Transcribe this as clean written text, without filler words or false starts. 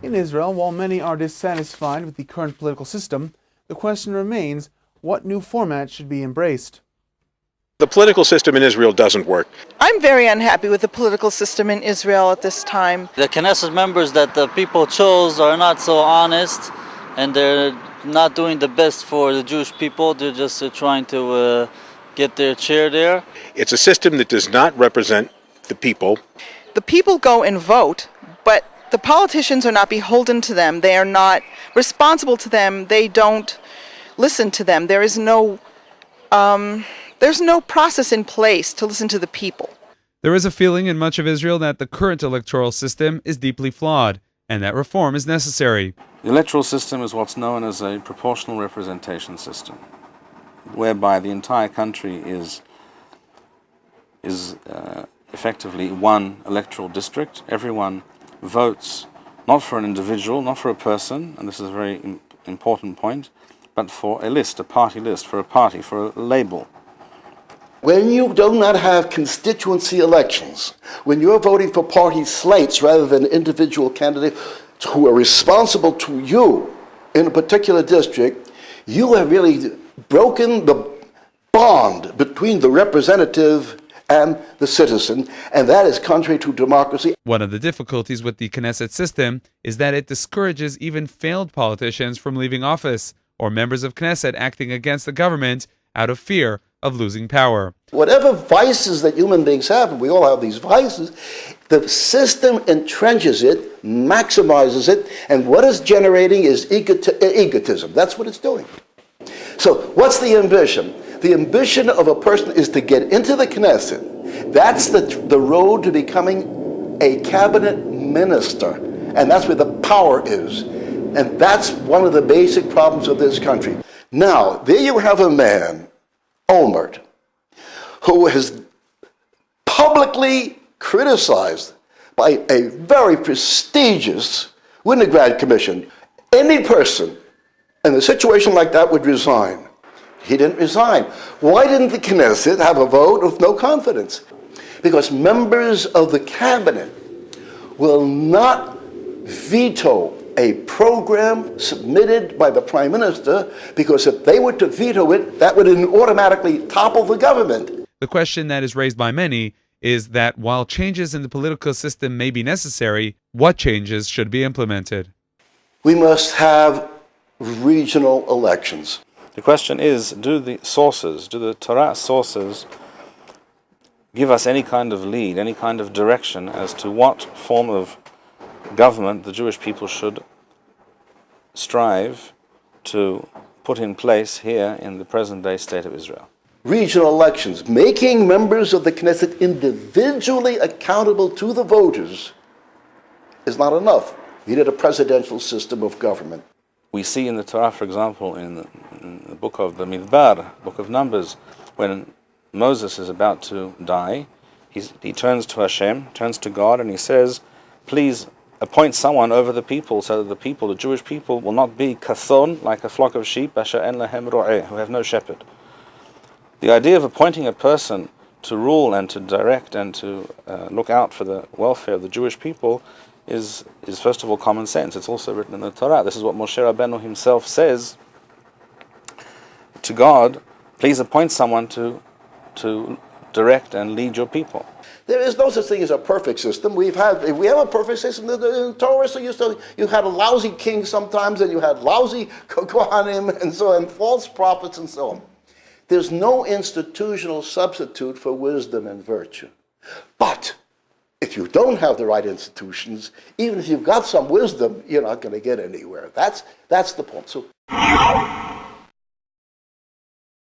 In Israel, while many are dissatisfied with the current political system, the question remains, what new format should be embraced? The political system in Israel doesn't work. I'm very unhappy with the political system in Israel at this time. The Knesset members that the people chose are not so honest, and they're not doing the best for the Jewish people. They're just trying to get their chair there. It's a system that does not represent the people. The people go and vote, but the politicians are not beholden to them. They are not responsible to them. They don't listen to them. There's no process in place to listen to the people. There is a feeling in much of Israel that the current electoral system is deeply flawed and that reform is necessary. The electoral system is what's known as a proportional representation system, whereby the entire country is effectively one electoral district. Everyone votes not for an individual, not for a person, and this is a very important point, but for a list, a party list, for a party, for a label. When you do not have constituency elections, when you're voting for party slates rather than individual candidates who are responsible to you in a particular district, you have really broken the bond between the representative and the citizen, and that is contrary to democracy. One of the difficulties with the Knesset system is that it discourages even failed politicians from leaving office, or members of Knesset acting against the government out of fear of losing power. Whatever vices that human beings have, and we all have these vices, the system entrenches it, maximizes it, and what it's generating is egotism. That's what it's doing. So what's the ambition? The ambition of a person is to get into the Knesset. That's the road to becoming a cabinet minister, and that's where the power is. And that's one of the basic problems of this country. Now, there you have a man, Olmert, who is publicly criticized by a very prestigious Winograd Commission. Any person in a situation like that would resign. He didn't resign. Why didn't the Knesset have a vote of no confidence? Because members of the cabinet will not veto a program submitted by the Prime Minister, because if they were to veto it, that would automatically topple the government. The question that is raised by many is that while changes in the political system may be necessary, what changes should be implemented? We must have regional elections. The question is, do the Torah sources give us any kind of lead, any kind of direction as to what form of government the Jewish people should strive to put in place here in the present-day state of Israel? Regional elections, making members of the Knesset individually accountable to the voters, is not enough. You need a presidential system of government. We see in the Torah, for example, in the book of the Midbar, book of Numbers, when Moses is about to die, he turns to Hashem, turns to God, and he says, please appoint someone over the people, so that the people, the Jewish people, will not be kathon, like a flock of sheep, asher en lahem ro'eh, who have no shepherd. The idea of appointing a person to rule and to direct and to look out for the welfare of the Jewish people is first of all common sense. It's also written in the Torah. This is what Moshe Rabbeinu himself says to God, please appoint someone to direct and lead your people. There is no such thing as a perfect system. We have a perfect system. The Torah you had a lousy king sometimes, and you had lousy Kohanim and so on, false prophets and so on. There's no institutional substitute for wisdom and virtue. But if you don't have the right institutions, even if you've got some wisdom, you're not going to get anywhere. That's the point. So